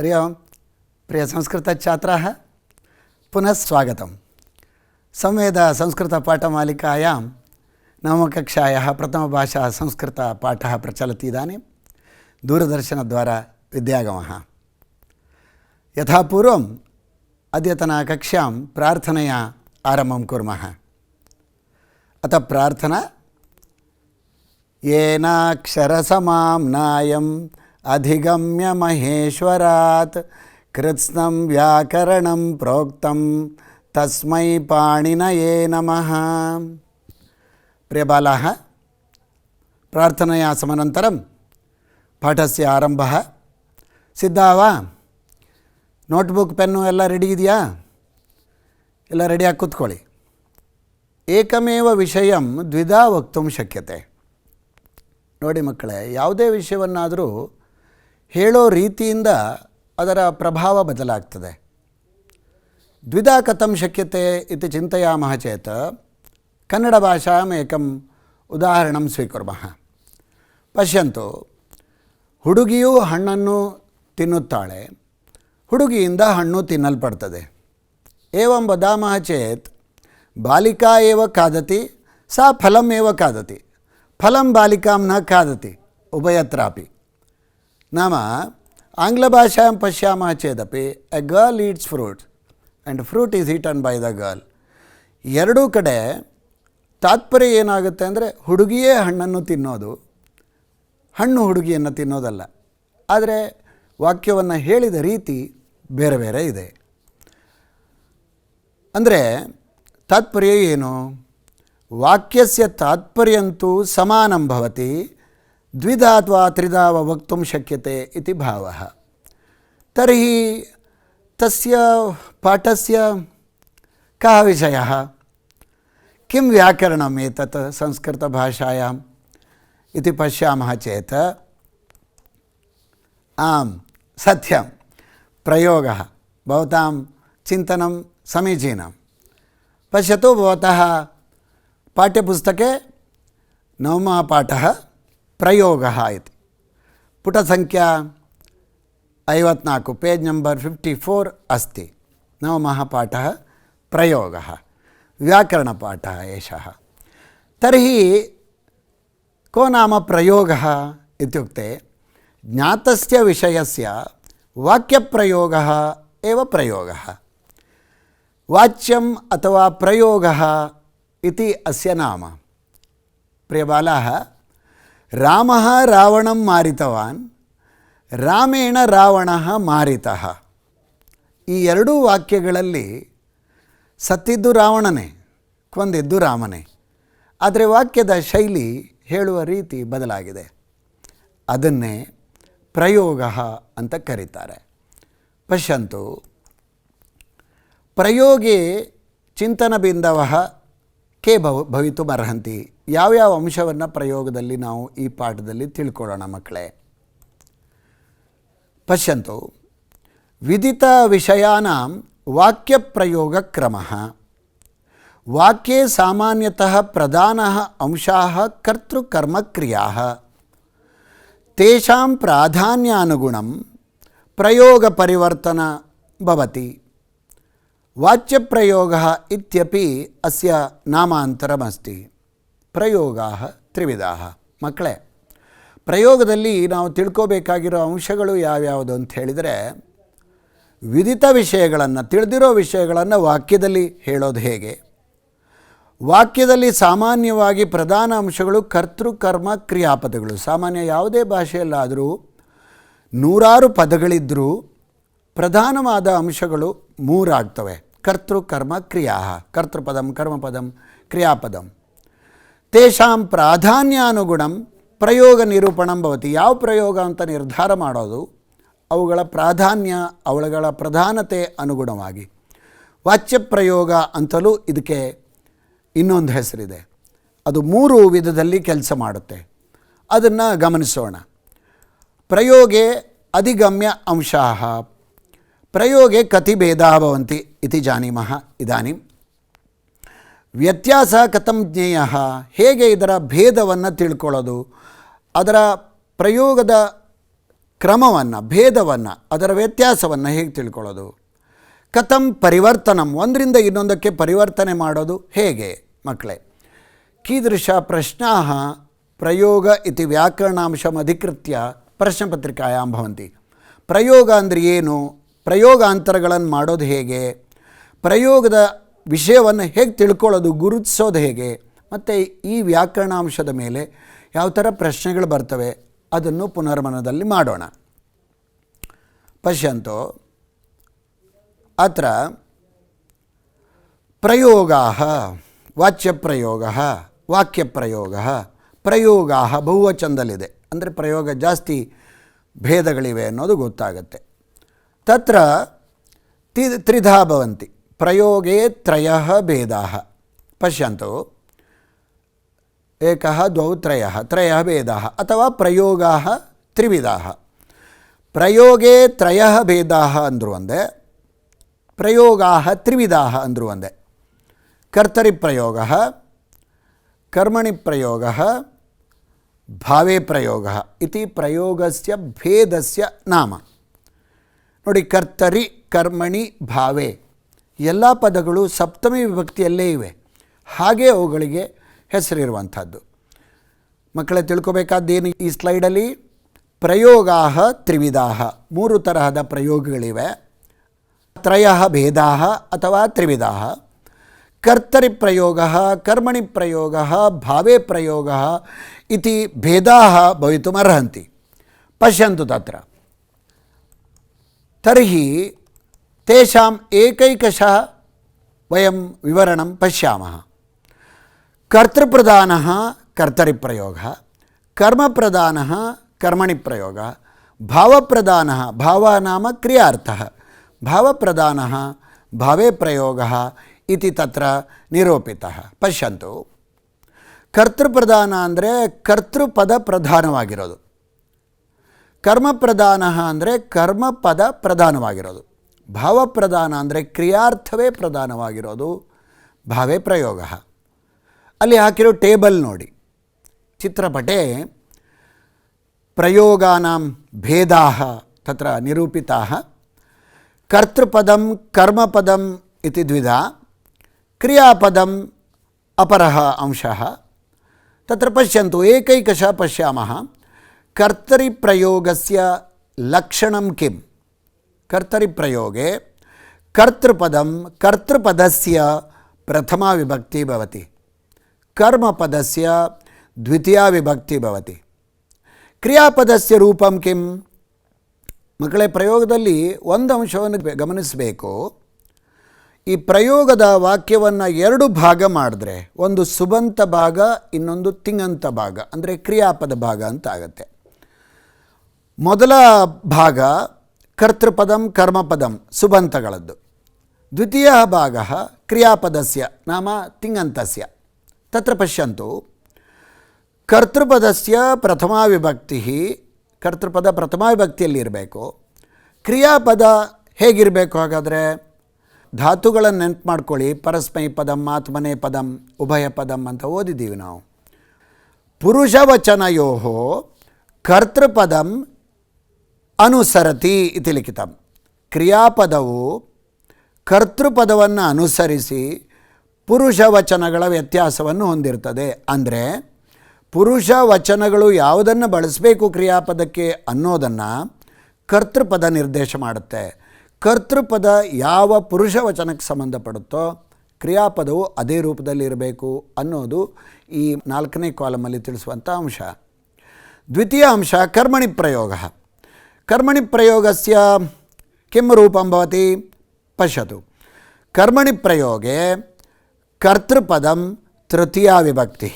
हरि ओं प्रिय संस्कृतछात्राः पुनः स्वागतं। संवेद संस्कृतपाठमालिकायां नवमकक्षायाः प्रथमभाषा संस्कृतपाठः प्रचलति। इदानीं दूरदर्शनद्वारा विद्यागमः। यथा पूर्वम् अद्यतनकक्षां प्रार्थनया आरम्भं कुर्मः। अतः प्रार्थना येनाक्षरसमाम्नायम् अधिगम्य महेश्वरात् कृत्स्नं व्याकरणं प्रोक्तं तस्मै पाणिनये नमः। प्रियबालाः, प्रार्थनया समनन्तरं पाठस्य आरम्भः। सिद्धः वा? नोट्बुक् पेन्नु ಎಲ್ಲ ರೆಡಿ ಇದೆಯಾ? ಎಲ್ಲ ರೆಡಿಯಾಗಿ ಕೂತ್ಕೊಳ್ಳಿ. ಏಕಮೇವ ವಿಷಯಂ ದ್ವಿಧಾ ವಕ್ತುಂ ಶಕ್ಯತೆ. ನೋಡಿ ಮಕ್ಕಳೇ, ಯಾವುದೇ ವಿಷಯವನ್ನಾದರೂ ಹೇಳೋ ರೀತಿಯಿಂದ ಅದರ ಪ್ರಭಾವ ಬದಲಾಗ್ತದೆ. ದ್ವಿಧಾ ಕಥಂ ಶಕ್ಯತೆ ಇತಿ ಚಿಂತಯಾಮಃ ಚೇತ್ ಕನ್ನಡ ಭಾಷಾಯಾಮ್ ಏಕಂ ಉದಾಹರಣಂ ಸ್ವೀಕುರ್ಮಃ. ಪಶ್ಯಂತು, ಹುಡುಗಿಯು ಹಣ್ಣನ್ನು ತಿನ್ನುತ್ತಾಳೆ, ಹುಡುಗಿಯಿಂದ ಹಣ್ಣು ತಿನ್ನಲ್ಪಡ್ತದೆ. ಏವಂ ವದಾಮಃ ಚೇತ್ ಬಾಲಿಕಾ ಏವ ಖಾದತಿ ಸಾ ಫಲಂ ಏವ ಖಾದತಿ, ಫಲಂ ಬಾಲಿಕಾಂ ನ ಖಾದತಿ ಉಭಯತ್ರಾಪಿ. नाम आङ्ग्लभाषायां पश्यामः चेदपि a girl eats fruit and fruit is eaten by the girl. ಎರಡೂ ಕಡೆ ತಾತ್ಪರ್ಯ ಏನಾಗುತ್ತೆ ಅಂದರೆ ಹುಡುಗಿಯೇ ಹಣ್ಣನ್ನು ತಿನ್ನೋದು, ಹಣ್ಣು ಹುಡುಗಿಯನ್ನು ತಿನ್ನೋದಲ್ಲ. ಆದರೆ ವಾಕ್ಯವನ್ನು ಹೇಳಿದ ರೀತಿ ಬೇರೆ ಬೇರೆ ಇದೆ. ಅಂದರೆ ತಾತ್ಪರ್ಯ ಏನು? ವಾಕ್ಯಸ್ಯ ತಾತ್ಪರ್ಯಂತೂ ಸಮಾನಂ ಭವತಿ, द्विधा अथवा त्रिधा वा वक्तुं शक्यते इति भावः. तर्हि तस्य पाठस्य कः विषयः? किं व्याकरणम् एतत् संस्कृतभाषायाम् इति पश्यामः चेत् आम् सत्यं प्रयोगः. भवतां चिन्तनं समीचीनं. पश्यतु, भवतः पाठ्यपुस्तके नवमः पाठः प्रयोगः इति. पुटसङ्ख्या 54, पेज् नम्बर् 54 अस्ति. नवमः पाठः प्रयोगः, व्याकरणपाठः एषः. तर्हि को नाम प्रयोगः इत्युक्ते ज्ञातस्य विषयस्य वाक्यप्रयोगः एव प्रयोगः. वाच्यम् अथवा प्रयोगः इति अस्य नाम. प्रियबालाः, रामः रावणं मारितवान्, रामेण रावणः मारितः. ಈ ಎರಡೂ ವಾಕ್ಯಗಳಲ್ಲಿ ಸತ್ತಿದ್ದು ರಾವಣನೇ, ಕೊಂದಿದ್ದು ರಾಮನೇ. ಆದರೆ ವಾಕ್ಯದ ಶೈಲಿ, ಹೇಳುವ ರೀತಿ ಬದಲಾಗಿದೆ. ಅದನ್ನೇ ಪ್ರಯೋಗ ಅಂತ ಕರೀತಾರೆ. ಪಶ್ಯಂತು, ಪ್ರಯೋಗೆ ಚಿಂತನಬಿಂದವಃ ಕೆ ಭವಿತುಮರ್ಹಂತಿ. ಯಾವ್ಯಾವ ಅಂಶವನ್ನು ಪ್ರಯೋಗದಲ್ಲಿ ನಾವು ಈ ಪಾಠದಲ್ಲಿ ತಿಳ್ಕೊಳ್ಳೋಣ ಮಕ್ಕಳೇ. ಪಶ್ಯಂತು, ವಿದಿತ ವಿಷಯಾನಾಂ ವಾಕ್ಯಪ್ರಯೋಗ ಕ್ರಮಃ. ವಾಕ್ಯೆ ಸಾಮಾನ್ಯತಃ ಪ್ರಧಾನಃ ಅಂಶಾಃ ಕರ್ತೃಕರ್ಮಕ್ರಿಯಾಃ. ತೇಷಾಂ ಪ್ರಾಧಾನ್ಯಾನುಗುಣಂ ಪ್ರಯೋಗಪರಿವರ್ತನ ಭವತಿ. ವಾಚ್ಯಪ್ರಯೋಗः ಇತ್ಯಪಿ ಅಸ್ಯ ನಾಮಾಂತರಮಸ್ತಿ. ಪ್ರಯೋಗಾಃ ತ್ರಿವಿಧಾಃ. ಮಕ್ಕಳೇ, ಪ್ರಯೋಗದಲ್ಲಿ ನಾವು ತಿಳ್ಕೋಬೇಕಾಗಿರೋ ಅಂಶಗಳು ಯಾವ್ಯಾವುದು ಅಂತ ಹೇಳಿದರೆ, ವಿದಿತ ವಿಷಯಗಳನ್ನು, ತಿಳಿದಿರೋ ವಿಷಯಗಳನ್ನು ವಾಕ್ಯದಲ್ಲಿ ಹೇಳೋದು ಹೇಗೆ, ವಾಕ್ಯದಲ್ಲಿ ಸಾಮಾನ್ಯವಾಗಿ ಪ್ರಧಾನ ಅಂಶಗಳು ಕರ್ತೃಕರ್ಮ ಕ್ರಿಯಾಪದಗಳು. ಸಾಮಾನ್ಯ ಯಾವುದೇ ಭಾಷೆಯಲ್ಲಾದರೂ ನೂರಾರು ಪದಗಳಿದ್ದರೂ ಪ್ರಧಾನವಾದ ಅಂಶಗಳು ಮೂರಾಗ್ತವೆ. ಕರ್ತೃಕರ್ಮ ಕ್ರಿಯಾ, ಕರ್ತೃಪದಂ ಕರ್ಮಪದಂ ಕ್ರಿಯಾಪದಂ. ತೇಷಾಂ ಪ್ರಾಧಾನ್ಯಾನುಗುಣಂ ಪ್ರಯೋಗ ನಿರೂಪಣಂ ಭವತಿ. ಯಾವ ಪ್ರಯೋಗ ಅಂತ ನಿರ್ಧಾರ ಮಾಡೋದು ಅವುಗಳ ಪ್ರಾಧಾನ್ಯ, ಅವುಗಳ ಪ್ರಧಾನತೆ ಅನುಗುಣವಾಗಿ. ವಾಚ್ಯ ಪ್ರಯೋಗ ಅಂತಲೂ ಇದಕ್ಕೆ ಇನ್ನೊಂದು ಹೆಸರಿದೆ. ಅದು ಮೂರು ವಿಧದಲ್ಲಿ ಕೆಲಸ ಮಾಡುತ್ತೆ. ಅದನ್ನು ಗಮನಿಸೋಣ. ಪ್ರಯೋಗೆ ಅಧಿಗಮ್ಯ ಅಂಶಾಃ. ಪ್ರಯೋಗೆ ಕತಿ ಭೇದಾಃ ಭವಂತಿ ಇತಿ ಜಾನೀಮಃ. ಇದಾನಿಂ ವ್ಯತ್ಯಾಸ ಕಥಂ ಜ್ಞೇಯಃ. ಹೇಗೆ ಇದರ ಭೇದವನ್ನು ತಿಳ್ಕೊಳ್ಳೋದು, ಅದರ ಪ್ರಯೋಗದ ಕ್ರಮವನ್ನು, ಭೇದವನ್ನು, ಅದರ ವ್ಯತ್ಯಾಸವನ್ನು ಹೇಗೆ ತಿಳ್ಕೊಳ್ಳೋದು? ಕಥಂ ಪರಿವರ್ತನಂ, ಒಂದರಿಂದ ಇನ್ನೊಂದಕ್ಕೆ ಪರಿವರ್ತನೆ ಮಾಡೋದು ಹೇಗೆ ಮಕ್ಕಳೇ? ಕೀದೃಶ ಪ್ರಶ್ನಾ ಪ್ರಯೋಗ ಇತಿ ವ್ಯಾಕರಣಾಂಶಮಧಿಕೃತ್ಯ ಪ್ರಶ್ನಪತ್ರಿಕಾಯಾಂ ಭವಂತಿ. ಪ್ರಯೋಗ ಅಂದರೆ ಏನು? ಪ್ರಯೋಗಾಂತರಗಳನ್ನು ಮಾಡೋದು ಹೇಗೆ? ಪ್ರಯೋಗದ ವಿಷಯವನ್ನು ಹೇಗೆ ತಿಳ್ಕೊಳ್ಳೋದು, ಗುರುತಿಸೋದು ಹೇಗೆ? ಮತ್ತು ಈ ವ್ಯಾಕರಣಾಂಶದ ಮೇಲೆ ಯಾವ ಥರ ಪ್ರಶ್ನೆಗಳು ಬರ್ತವೆ ಅದನ್ನು ಪುನರ್ಮನದಲ್ಲಿ ಮಾಡೋಣ. ಪಶ್ಯಂತು ಅತ್ರ ಪ್ರಯೋಗಾಃ, ವಾಚ್ಯಪ್ರಯೋಗಃ, ವಾಕ್ಯಪ್ರಯೋಗಃ, ಪ್ರಯೋಗಾಃ ಬಹುವಚನದಲ್ಲಿದೆ. ಅಂದರೆ ಪ್ರಯೋಗ ಜಾಸ್ತಿ ಭೇದಗಳಿವೆ ಅನ್ನೋದು ಗೊತ್ತಾಗುತ್ತೆ. ತತ್ರ ತ್ರಿಧಾ ಭವಂತಿ. ಪ್ರಯೋಗೇ ತ್ರಯಃ ಭೇದಾಃ. ಪಶ್ಯಂತು ಏಕಃ ದ್ವೌ ತ್ರಯಃ, ತ್ರಯಃ ಭೇದಾಃ ಅಥವಾ ಪ್ರಯೋಗಾಃ ತ್ರಿವಿಧಾಃ. ಪ್ರಯೋಗೇ ತ್ರಯಃ ಭೇದಾಃ ಅಂದರೂ ಒಂದೇ, ಪ್ರಯೋಗಾಃ ತ್ರಿವಿಧಾಃ ಅಂದರೂ ಒಂದೇ. ಕರ್ತರಿ ಪ್ರಯೋಗಃ, ಕರ್ಮಣಿ ಪ್ರಯೋಗಃ, ಭಾವೇ ಪ್ರಯೋಗಃ ಇತಿ ಪ್ರಯೋಗಸ್ಯ ಭೇದಸ್ಯ ನಾಮ. ನೋಡಿ, ಕರ್ತರಿ, ಕರ್ಮಣಿ, ಭಾವೇ ಎಲ್ಲ ಪದಗಳು ಸಪ್ತಮಿ ವಿಭಕ್ತಿಯಲ್ಲೇ ಇವೆ. ಹಾಗೆ ಅವುಗಳಿಗೆ ಹೆಸರಿರುವಂಥದ್ದು. ಮಕ್ಕಳೇ, ತಿಳ್ಕೊಬೇಕಾದ್ದೇನು ಈ ಸ್ಲೈಡಲ್ಲಿ? ಪ್ರಯೋಗಾಃ ತ್ರಿವಿಧಾಃ, ಮೂರು ತರಹದ ಪ್ರಯೋಗಗಳಿವೆ. ತ್ರಯಃ ಭೇದಾಃ ಅಥವಾ ತ್ರಿವಿಧಾಃ. ಕರ್ತರಿ ಪ್ರಯೋಗಃ, ಕರ್ಮಣಿ ಪ್ರಯೋಗಃ, ಭಾವೇ ಪ್ರಯೋಗಃ ಇತಿ ಭೇದಾಃ ಭವಿತುಮರ್ಹಂತಿ. ಪಶ್ಯಂತು ತತ್ರ. ತರ್ಹಿ ತೇಷಾಂ ಏಕೈಕಶಃ ವಯಂ ವಿವರಣಂ ಪಶ್ಯಾಮಃ. ಕರ್ತೃಪ್ರಧಾನಃ ಕರ್ತರಿ ಪ್ರಯೋಗಃ, ಕರ್ಮಪ್ರಧಾನಃ ಕರ್ಮಣಿ ಪ್ರಯೋಗಃ, ಭಾವಪ್ರಧಾನಃ, ಭಾವ ನಾಮ ಕ್ರಿಯಾರ್ಥಃ, ಭಾವಪ್ರಧಾನಃ ಭಾವೇ ಪ್ರಯೋಗಃ ಇತಿ ತತ್ರ ನಿರೂಪಿತಃ. ಪಶ್ಯಂತು, ಕರ್ತೃಪ್ರಧಾನ ಅಂದರೆ ಕರ್ತೃಪದ ಪ್ರಧಾನವಾಗಿರೋದು, ಕರ್ಮಪ್ರಧಾನ ಅಂದರೆ ಕರ್ಮಪದ ಪ್ರಧಾನವಾಗಿರೋದು, ಭಾವಪ್ರಧಾನ ಅಂದರೆ ಕ್ರಿಯಾರ್ಥವೇ ಪ್ರಧಾನವಾಗಿರೋದು, ಭಾವೇ ಪ್ರಯೋಗ. ಅಲ್ಲಿ ಹಾಕಿರೋ ಟೇಬಲ್ ನೋಡಿ, ಚಿತ್ರಪಟೆ ಪ್ರಯೋಗಾನಾಂ ಭೇದಾಃ ತತ್ರ ನಿರೂಪಿತಾಃ. ಕರ್ತೃಪದಂ ಕರ್ಮಪದಂ ಇತಿ ದ್ವಿಧಾ, ಕ್ರಿಯಾಪದಂ ಅಪರಃ ಅಂಶಃ. ತತ್ರ ಪಶ್ಯಂತು ಏಕೈಕಶಃ ಪಶ್ಯಾಮಃ. ಕರ್ತರಿ ಪ್ರಯೋಗಸ್ಯ ಲಕ್ಷಣಂ ಕಿಂ? ಕರ್ತರಿ ಪ್ರಯೋಗೆ ಕರ್ತೃಪದಂ ಕರ್ತೃಪದಸ್ಯ ಪ್ರಥಮಾ ವಿಭಕ್ತಿ ಭವತಿ, ಕರ್ಮಪದಸ್ಯ ದ್ವಿತೀಯಾ ವಿಭಕ್ತಿ ಭವತಿ. ಕ್ರಿಯಾಪದಸ್ಯ ರೂಪಂ ಕಿಂ? ಮಕ್ಕಳೇ, ಪ್ರಯೋಗದಲ್ಲಿ ಒಂದು ಅಂಶವನ್ನು ಗಮನಿಸಬೇಕು. ಈ ಪ್ರಯೋಗದ ವಾಕ್ಯವನ್ನು ಎರಡು ಭಾಗ ಮಾಡಿದ್ರೆ, ಒಂದು ಸುಬಂತ ಭಾಗ, ಇನ್ನೊಂದು ತಿಂಗಂತ ಭಾಗ, ಅಂದರೆ ಕ್ರಿಯಾಪದ ಭಾಗ ಅಂತ ಆಗುತ್ತೆ. ಮೊದಲ ಭಾಗ ಕರ್ತೃಪದಂ ಕರ್ಮಪದಂ ಸುಬಂತಗಳದ್ದು, ದ್ವಿತೀಯ ಭಾಗ ಕ್ರಿಯಾಪದಸ್ಯ ನಾಮ ತಿಂಗಂತಸ್ಯ. ತತ್ರ ಪಶ್ಯಂತು, ಕರ್ತೃಪದಸ್ಯ ಪ್ರಥಮಾ ವಿಭಕ್ತಿ, ಕರ್ತೃಪದ ಪ್ರಥಮಾ ವಿಭಕ್ತಿಯಲ್ಲಿ ಇರಬೇಕು. ಕ್ರಿಯಾಪದ ಹೇಗಿರಬೇಕು ಹಾಗಾದರೆ? ಧಾತುಗಳನ್ನು ನೆನಪು ಮಾಡ್ಕೊಳ್ಳಿ. ಪರಸ್ಮೈ ಪದಂ, ಆತ್ಮನೇ ಪದಂ, ಉಭಯ ಪದಂ ಅಂತ ಓದಿದ್ದೀವಿ ನಾವು. ಪುರುಷವಚನಯೋ ಕರ್ತೃಪದಂ ಅನುಸರತಿ ಇತಿ ಲಿಖಿತಂ. ಕ್ರಿಯಾಪದವು ಕರ್ತೃಪದವನ್ನು ಅನುಸರಿಸಿ ಪುರುಷವಚನಗಳ ವ್ಯತ್ಯಾಸವನ್ನು ಹೊಂದಿರ್ತದೆ. ಅಂದರೆ ಪುರುಷ ವಚನಗಳು ಯಾವುದನ್ನು ಬಳಸಬೇಕು ಕ್ರಿಯಾಪದಕ್ಕೆ ಅನ್ನೋದನ್ನು ಕರ್ತೃಪದ ನಿರ್ದೇಶ ಮಾಡುತ್ತೆ. ಕರ್ತೃಪದ ಯಾವ ಪುರುಷ ವಚನಕ್ಕೆ ಸಂಬಂಧಪಡುತ್ತೋ ಕ್ರಿಯಾಪದವು ಅದೇ ರೂಪದಲ್ಲಿ ಇರಬೇಕು ಅನ್ನೋದು ಈ 4ನೇ ಕಾಲಮಲ್ಲಿ ತಿಳಿಸುವಂಥ ಅಂಶ. ದ್ವಿತೀಯ ಅಂಶ ಕರ್ಮಣಿ ಪ್ರಯೋಗ. ಕರ್ಮಣಿ ಪ್ರಯೋಗಸ್ಯ ಕಿಂ ರೂಪಂ ಭವತಿ? ಪಶ್ಯತು. ಕರ್ಮಣಿ ಪ್ರಯೋಗೆ ಕರ್ತೃಪದಂ ತೃತೀಯಾ ವಿಭಕ್ತಿ,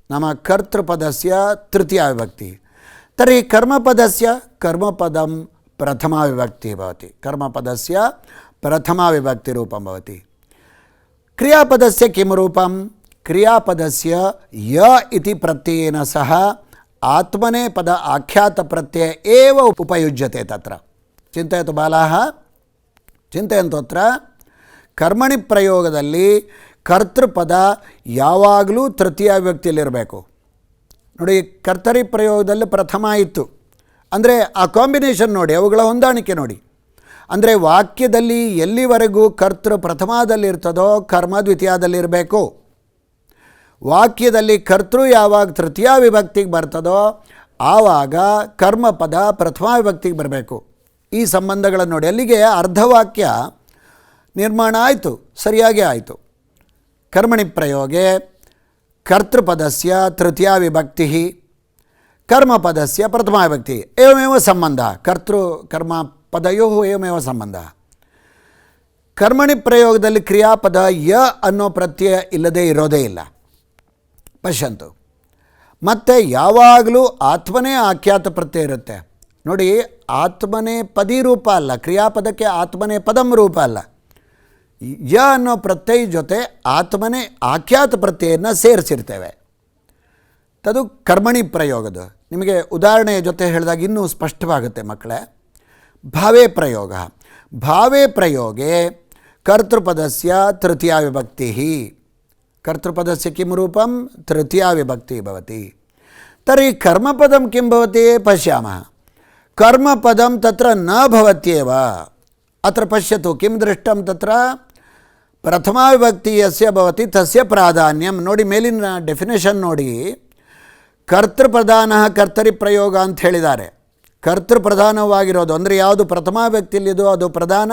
नाम कर्तृपदस्य तृतीया विभक्ति. तर्हि कर्मपदस्य कर्मपदं प्रथमा विभक्ति भवति, कर्मपदस्य प्रथमा विभक्तिरूपं भवति. क्रियापदस्य किं रूपं? क्रियापदस्य य इति प्रत्ययेन सह आत्मनेपद आख्यातप्रत्यय एव उपयुज्यते. तत्र चिन्तयतु बालाः, चिन्तयन्तु. अत्र कर्मणि प्रयोगದಲ್ಲಿ ಕರ್ತೃಪದ ಯಾವಾಗಲೂ ತೃತೀಯ ವಿಭಕ್ತಿಯಲ್ಲಿರಬೇಕು. ನೋಡಿ, ಕರ್ತರಿ ಪ್ರಯೋಗದಲ್ಲಿ ಪ್ರಥಮ ಇತ್ತು, ಅಂದರೆ ಆ ಕಾಂಬಿನೇಷನ್ ನೋಡಿ, ಅವುಗಳ ಹೊಂದಾಣಿಕೆ ನೋಡಿ. ಅಂದರೆ ವಾಕ್ಯದಲ್ಲಿ ಎಲ್ಲಿವರೆಗೂ ಕರ್ತೃ ಪ್ರಥಮಾದಲ್ಲಿರ್ತದೋ ಕರ್ಮ ದ್ವಿತೀಯದಲ್ಲಿರಬೇಕು. ವಾಕ್ಯದಲ್ಲಿ ಕರ್ತೃ ಯಾವಾಗ ತೃತೀಯ ವಿಭಕ್ತಿಗೆ ಬರ್ತದೋ ಆವಾಗ ಕರ್ಮಪದ ಪ್ರಥಮ ವಿಭಕ್ತಿಗೆ ಬರಬೇಕು. ಈ ಸಂಬಂಧಗಳನ್ನು ನೋಡಿ. ಅಲ್ಲಿಗೆ ಅರ್ಧವಾಕ್ಯ ನಿರ್ಮಾಣ ಆಯಿತು, ಸರಿಯಾಗಿ ಆಯಿತು. ಕರ್ಮಣಿ ಪ್ರಯೋಗೆ ಕರ್ತೃಪದಸ್ಯ ತೃತೀಯ ವಿಭಕ್ತಿ ಕರ್ಮಪದಸ್ಯ ಪ್ರಥಮ ವಿಭಕ್ತಿ ಏವಮೇವ ಸಂಬಂಧ. ಕರ್ತೃ ಕರ್ಮ ಪದಯೋ ಏವಮೇವ ಸಂಬಂಧ. ಕರ್ಮಣಿ ಪ್ರಯೋಗದಲ್ಲಿ ಕ್ರಿಯಾಪದ ಯ ಅನ್ನೋ ಪ್ರತ್ಯಯ ಇಲ್ಲದೆ ಇರೋದೇ ಇಲ್ಲ. ಪಶ್ಯಂತು. ಮತ್ತು ಯಾವಾಗಲೂ ಆತ್ಮನೇ ಆಖ್ಯಾತ ಪ್ರತ್ಯಯ ಇರುತ್ತೆ ನೋಡಿ. ಆತ್ಮನೇ ಪದಿ ರೂಪ ಅಲ್ಲ, ಕ್ರಿಯಾಪದಕ್ಕೆ ಆತ್ಮನೇ ಪದಂ ರೂಪ ಅಲ್ಲ. ಯ ಅನ್ನೋ ಪ್ರತ್ಯಯ ಜೊತೆ ಆತ್ಮನೇ ಆಖ್ಯಾತ ಪ್ರತ್ಯಯನ ಸೇರಿಸಿರ್ತೇವೆ. ಅದು ಕರ್ಮಣಿ ಪ್ರಯೋಗದ. ನಿಮಗೆ ಉದಾಹರಣೆಯ ಜೊತೆ ಹೇಳಿದಾಗ ಇನ್ನೂ ಸ್ಪಷ್ಟವಾಗುತ್ತೆ ಮಕ್ಕಳೇ. ಭಾವೇ ಪ್ರಯೋಗ. ಭಾವೇ ಪ್ರಯೋಗೆ ಕರ್ತೃಪದಸ್ಯ ತೃತೀಯ ವಿಭಕ್ತಿ. ಕರ್ತೃಪದಸ್ಯ ಕಿಂ ರೂಪಂ ತೃತೀಯ ವಿಭಕ್ತಿ ಭವತಿ. ತರ್हि ಕರ್ಮಪದಂ ಕಿಂ ಭವತಿ ಪಶ್ಯಾಮः. ಕರ್ಮಪದಂ ತತ್ರ ನ ಭವತ್ಯೇವ. ಅತ್ರ ಪಶ್ಯತು ಕಿಂ ದೃಷ್ಟಂ ತತ್ರ ಪ್ರಥಮ ವಿಭಕ್ತಿ ಯಸ್ಯ ಭವತಿ ತಸ್ಯ ಪ್ರಾಧಾನ್ಯಂ. ನೋಡಿ ಮೇಲಿನ ಡೆಫಿನೇಷನ್ ನೋಡಿ. ಕರ್ತೃಪ್ರಧಾನ ಕರ್ತರಿ ಪ್ರಯೋಗ ಅಂತ ಹೇಳಿದ್ದಾರೆ. ಕರ್ತೃಪ್ರಧಾನವಾಗಿರೋದು ಅಂದರೆ ಯಾವುದು ಪ್ರಥಮ ವ್ಯಕ್ತಿಯಲ್ಲಿದೋ ಅದು ಪ್ರಧಾನ,